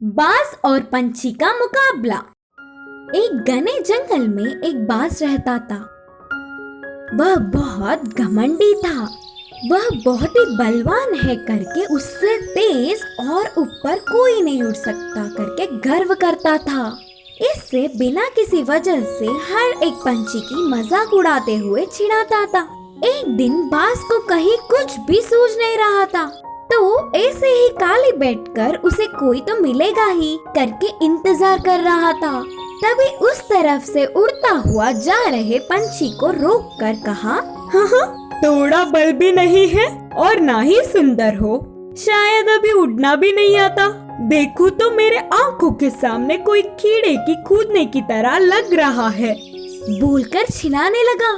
बाज और पंछी का मुकाबला। एक घने जंगल में एक बाज रहता था। वह बहुत घमंडी था। वह बहुत ही बलवान है करके उससे तेज और ऊपर कोई नहीं उड़ सकता करके गर्व करता था। इससे बिना किसी वजह से हर एक पंछी की मजाक उड़ाते हुए चिढ़ाता था। एक दिन बाज को कहीं कुछ भी सूझ नहीं रहा था, तो ऐसे ही खाली बैठकर उसे कोई तो मिलेगा ही करके इंतजार कर रहा था। तभी उस तरफ से उड़ता हुआ जा रहे पंछी को रोक कर कहा, हाँ, थोड़ा बल भी नहीं है और ना ही सुंदर हो, शायद अभी उड़ना भी नहीं आता। देखो तो मेरे आंखों के सामने कोई कीड़े की कूदने की तरह लग रहा है। बोलकर चिल्लाने लगा।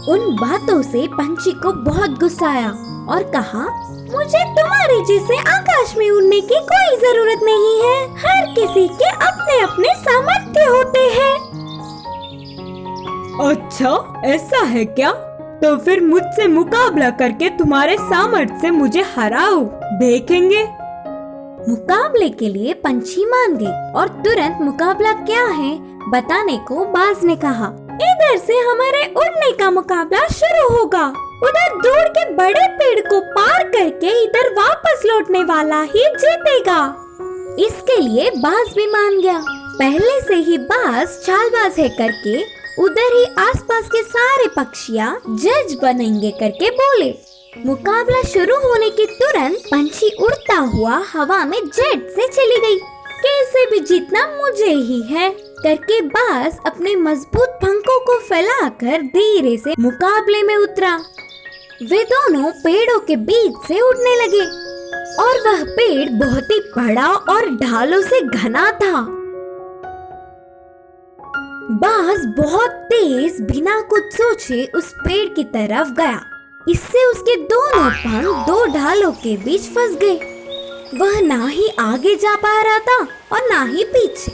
उन बातों से पंछी को बहुत गुस्सा आया और कहा, मुझे तुम्हारे जैसे आकाश में उड़ने की कोई जरूरत नहीं है। हर किसी के अपने अपने सामर्थ्य होते हैं। अच्छा, ऐसा है क्या? तो फिर मुझसे मुकाबला करके तुम्हारे सामर्थ्य से मुझे हराओ, देखेंगे। मुकाबले के लिए पंछी मान गए और तुरंत मुकाबला क्या है बताने को बाज ने कहा, इधर से हमारे उड़ने का मुकाबला शुरू होगा। उधर दूर के बड़े पेड़ को पार करके इधर वापस लौटने वाला ही जीतेगा। इसके लिए बाज भी मान गया। पहले से ही बाज चालबाज है करके उधर ही आसपास के सारे पक्षियाँ जज बनेंगे करके बोले। मुकाबला शुरू होने के तुरंत पंछी उड़ता हुआ हवा में जेट से चली गई। कैसे भी जीतना मुझे ही है करके बाज अपने मजबूत पंखों को फैलाकर धीरे से मुकाबले में उतरा। वे दोनों पेड़ों के बीच से उड़ने लगे और वह पेड़ बहुत ही बड़ा और ढालों से घना था। बाज बहुत तेज बिना कुछ सोचे उस पेड़ की तरफ गया। इससे उसके दोनों पंख दो ढालों के बीच फंस गए। वह ना ही आगे जा पा रहा था और ना ही पीछे।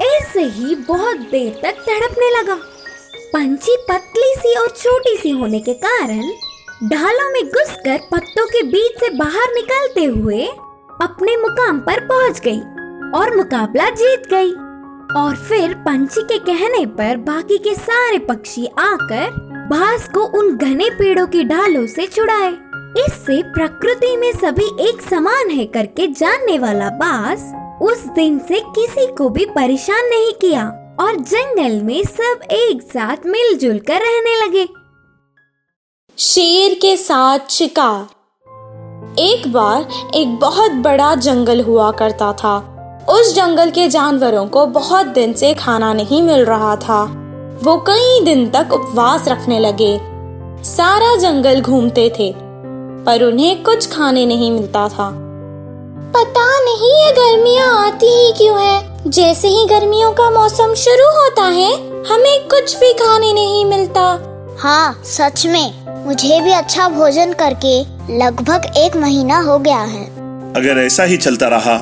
ऐसे ही बहुत देर तक तड़पने लगा। पंछी पतली सी और छोटी सी होने के कारण ढालों में घुसकर पत्तों के बीच से बाहर निकलते हुए अपने मुकाम पर पहुंच गई और मुकाबला जीत गई। और फिर पंछी के कहने पर बाकी के सारे पक्षी आकर बाज को उन घने पेड़ों की ढालों से छुड़ाए। इससे प्रकृति में सभी एक समान है करके जानने वाला बाज उस दिन से किसी को भी परेशान नहीं किया और जंगल में सब एक साथ मिलजुल कर रहने लगे। शेर के साथ शिकार। एक बार एक बहुत बड़ा जंगल हुआ करता था। उस जंगल के जानवरों को बहुत दिन से खाना नहीं मिल रहा था। वो कई दिन तक उपवास रखने लगे। सारा जंगल घूमते थे पर उन्हें कुछ खाने नहीं मिलता था। पता नहीं ये गर्मियाँ आती ही क्यों है। जैसे ही गर्मियों का मौसम शुरू होता है हमें कुछ भी खाने नहीं मिलता। हाँ, सच में मुझे भी अच्छा भोजन करके लगभग 1 महीना हो गया है। अगर ऐसा ही चलता रहा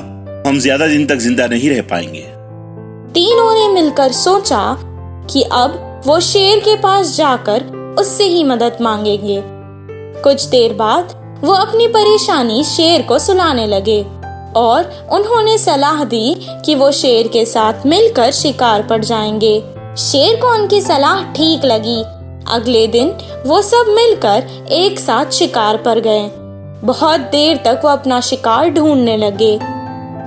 हम ज्यादा दिन तक जिंदा नहीं रह पाएंगे। तीनों ने मिलकर सोचा कि अब वो शेर के पास जाकर उससे ही मदद मांगेंगे। कुछ देर बाद वो अपनी परेशानी शेर को सुनाने लगे और उन्होंने सलाह दी कि वो शेर के साथ मिलकर शिकार पर जाएंगे। शेर को उनकी सलाह ठीक लगी। अगले दिन वो सब मिलकर एक साथ शिकार पर गए। बहुत देर तक वो अपना शिकार ढूंढने लगे।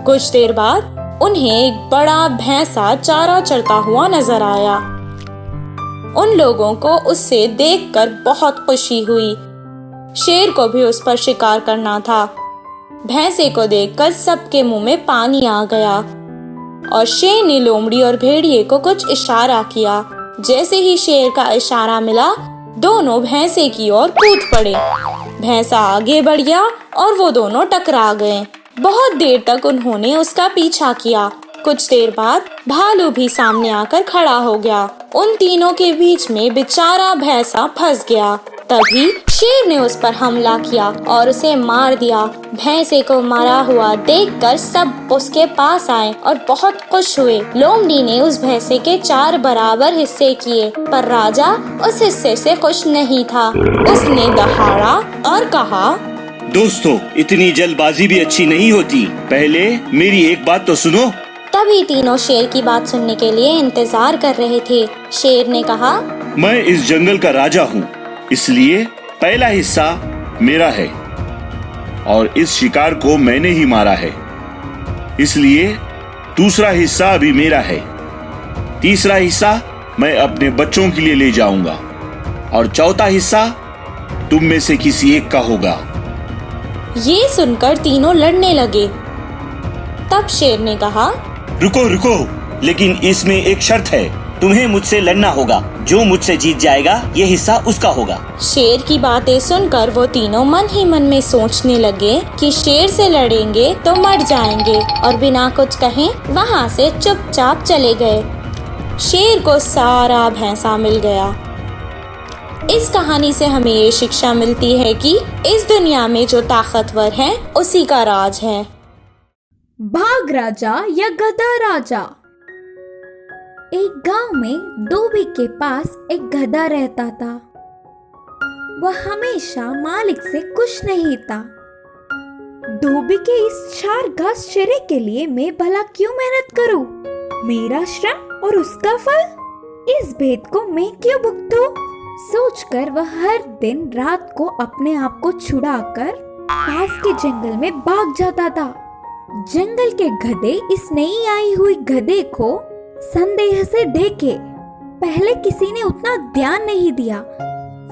कुछ देर बाद उन्हें एक बड़ा भैंसा चारा चरता हुआ नजर आया। उन लोगों को उससे देखकर बहुत खुशी हुई। शेर को भी उस पर शिकार करना था। भैंसे को देखकर सबके मुंह में पानी आ गया और शेर ने लोमड़ी और भेड़िए को कुछ इशारा किया। जैसे ही शेर का इशारा मिला दोनों भैंसे की ओर कूद पड़े। भैंसा आगे बढ़ गया और वो दोनों टकरा गए। बहुत देर तक उन्होंने उसका पीछा किया। कुछ देर बाद भालू भी सामने आकर खड़ा हो गया। उन तीनों के बीच में बेचारा भैंसा फंस गया। तभी शेर ने उस पर हमला किया और उसे मार दिया। भैंसे को मरा हुआ देखकर सब उसके पास आए और बहुत खुश हुए। लोमड़ी ने उस भैंसे के 4 बराबर हिस्से किए पर राजा उस हिस्से से खुश नहीं था। उसने दहाड़ा और कहा, दोस्तों, इतनी जल्दबाजी भी अच्छी नहीं होती। पहले मेरी एक बात तो सुनो। तभी तीनों शेर की बात सुनने के लिए इंतजार कर रहे थे। शेर ने कहा, मैं इस जंगल का राजा हूँ, इसलिए पहला हिस्सा मेरा है और इस शिकार को मैंने ही मारा है, इसलिए दूसरा हिस्सा अभी मेरा है। तीसरा हिस्सा मैं अपने बच्चों के लिए ले जाऊंगा और चौथा हिस्सा तुम में से किसी एक का होगा। ये सुनकर तीनों लड़ने लगे। तब शेर ने कहा, रुको रुको, लेकिन इसमें एक शर्त है, तुम्हें मुझसे लड़ना होगा। जो मुझसे जीत जाएगा ये हिस्सा उसका होगा। शेर की बातें सुनकर वो तीनों मन ही मन में सोचने लगे कि शेर से लड़ेंगे तो मर जाएंगे, और बिना कुछ कहे वहाँ से चुपचाप चले गए। शेर को सारा भैंसा मिल गया। इस कहानी से हमें ये शिक्षा मिलती है कि इस दुनिया में जो ताकतवर है उसी का राज है। भाग राजा या गधा राजा। एक गांव में धोबी के पास एक गधा रहता था। वह हमेशा मालिक से खुश नहीं था। धोबी के इस चार घास चरे के लिए मैं भला क्यों मेहनत करूं? मेरा श्रम और उसका फल, इस भेद को मैं क्यों भुगतूं? सोचकर वह हर दिन रात को अपने आप को छुड़ाकर पास के जंगल में भाग जाता था। जंगल के गधे इस नई आई हुई गधे को संदेह से देखे। पहले किसी ने उतना ध्यान नहीं दिया,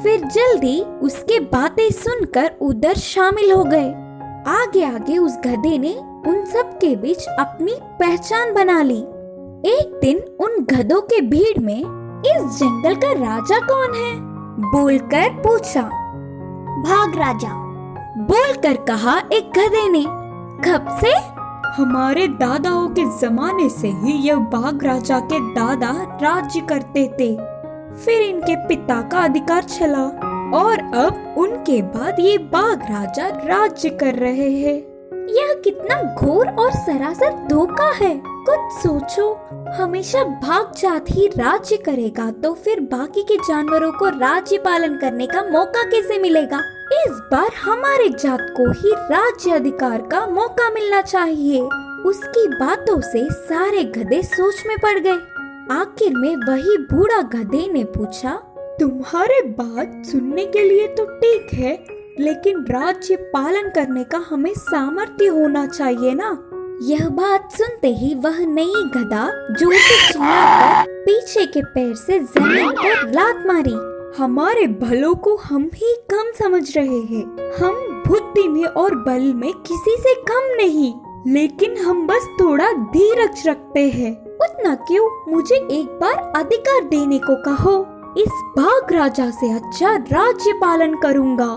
फिर जल्दी उसके बातें सुनकर उधर शामिल हो गए। आगे आगे उस गधे ने उन सब के बीच अपनी पहचान बना ली। एक दिन उन गधों के भीड़ में इस जंगल का राजा कौन है बोलकर पूछा। भाग राजा, बोलकर कहा एक गधे ने। कब से? हमारे दादाओं के जमाने से ही यह बाघ राजा के दादा राज्य करते थे, फिर इनके पिता का अधिकार चला और अब उनके बाद ये बाघ राजा राज्य कर रहे हैं। यह कितना घोर और सरासर धोखा है। कुछ सोचो, हमेशा भाग जात ही राज्य करेगा तो फिर बाकी के जानवरों को राज्य पालन करने का मौका कैसे मिलेगा? इस बार हमारे जात को ही राज्य अधिकार का मौका मिलना चाहिए। उसकी बातों से सारे गधे सोच में पड़ गए। आखिर में वही बूढ़ा गधे ने पूछा, तुम्हारे बात सुनने के लिए तो ठीक है, लेकिन राज्य पालन करने का हमें सामर्थ्य होना चाहिए ना। यह बात सुनते ही वह नई गधा जोर से चिल्लाकर पीछे के पैर से जमीन पर लात मारी। हमारे भलों को हम ही कम समझ रहे हैं। हम बुद्धि में और बल में किसी से कम नहीं, लेकिन हम बस थोड़ा धीरज रखते हैं। उतना क्यों, मुझे एक बार अधिकार देने को कहो। इस बाघ राजा से अच्छा राज्य पालन करूंगा।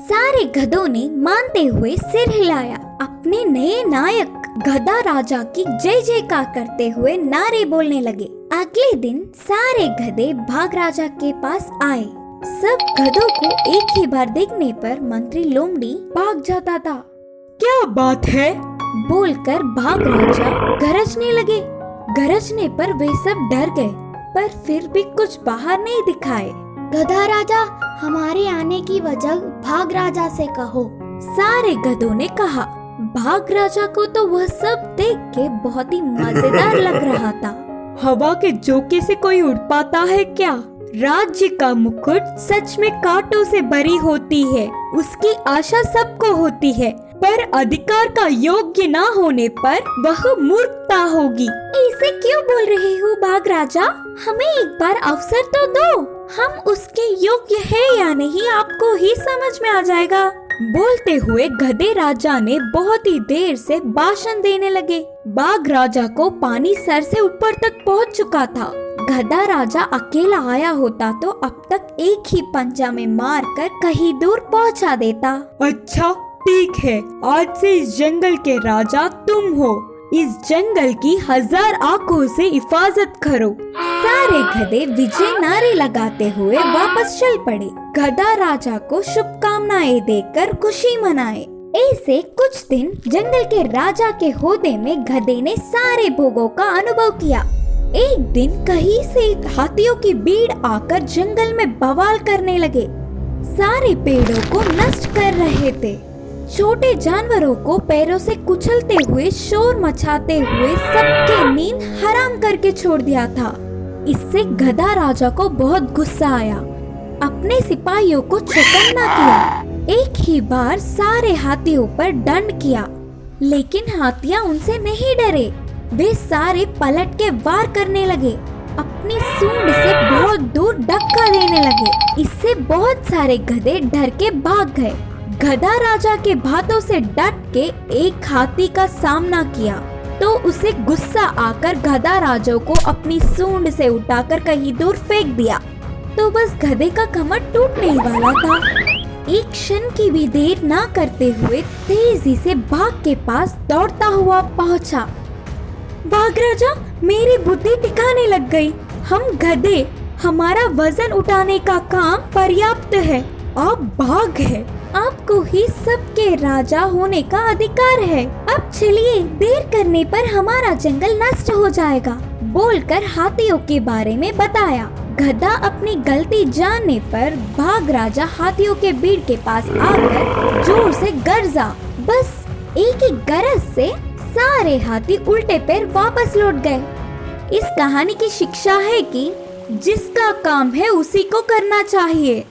सारे गधों ने मानते हुए सिर हिलाया। अपने नए नायक गधा राजा की जय जयकार करते हुए नारे बोलने लगे। अगले दिन सारे गधे बाघ राजा के पास आए। सब गधों को एक ही बार देखने पर मंत्री लोमड़ी भाग जाता था। क्या बात है? बोलकर बाघ राजा गरजने लगे। गरजने पर वे सब डर गए, पर फिर भी कुछ बाहर नहीं दिखाए। गधा राजा, हमारे आने की वजह भाग राजा से कहो। सारे गधों ने कहा। बाघ राजा को तो वह सब देख के बहुत ही मजेदार लग रहा था। हवा के झोंके से कोई उड़ पाता है क्या? राज्य का मुकुट सच में कांटों से भरी होती है। उसकी आशा सबको होती है, पर अधिकार का योग्य ना होने पर वह मूर्खता होगी। ऐसे क्यों बोल रहे हो बाघ राजा? हमें एक बार अवसर तो दो। हम उसके योग्य है या नहीं आपको ही समझ में आ जाएगा। बोलते हुए गधे राजा ने बहुत ही देर से भाषण देने लगे। बाघ राजा को पानी सर से ऊपर तक पहुंच चुका था। गधा राजा अकेला आया होता तो अब तक एक ही पंजा में मारकर कहीं दूर पहुंचा देता। अच्छा ठीक है, आज से इस जंगल के राजा तुम हो। इस जंगल की 1000 आंखों से हिफाजत करो। सारे गधे विजय नारे लगाते हुए वापस चल पड़े। गधा राजा को शुभकामनाएं देकर खुशी मनाए। ऐसे कुछ दिन जंगल के राजा के होदे में गधे ने सारे भोगों का अनुभव किया। एक दिन कहीं से हाथियों की भीड़ आकर जंगल में बवाल करने लगे। सारे पेड़ों को नष्ट कर रहे थे। छोटे जानवरों को पैरों से कुचलते हुए, शोर मचाते हुए सबकी नींद हराम करके छोड़ दिया था। इससे गधा राजा को बहुत गुस्सा आया। अपने सिपाहियों को चौकन्ना किया। एक ही बार सारे हाथियों पर दंड किया, लेकिन हाथियां उनसे नहीं डरे। वे सारे पलट के वार करने लगे, अपनी सूंड से बहुत दूर धक्का देने लगे। इससे बहुत सारे गधे डर के भाग गए। गधा राजा के बातों से डट के एक हाथी का सामना किया तो उसे गुस्सा आकर गधा राजा को अपनी सूंड से उठाकर कहीं दूर फेंक दिया। तो बस गधे का कमर टूटने ही वाला था। एक क्षण की भी देर ना करते हुए तेजी से बाघ के पास दौड़ता हुआ पहुंचा। बाघ राजा, मेरी बुद्धि ठिकाने लग गई। हम गधे, हमारा वजन उठाने का काम पर्याप्त है। आप बाघ है, आपको ही सबके राजा होने का अधिकार है। अब चलिए, देर करने पर हमारा जंगल नष्ट हो जाएगा, बोलकर हाथियों के बारे में बताया। गधा अपनी गलती जानने पर बाघ राजा हाथियों के भीड़ के पास आकर जोर से गरजा। बस एक ही गरज से सारे हाथी उल्टे पैर वापस लौट गए। इस कहानी की शिक्षा है कि जिसका काम है उसी को करना चाहिए।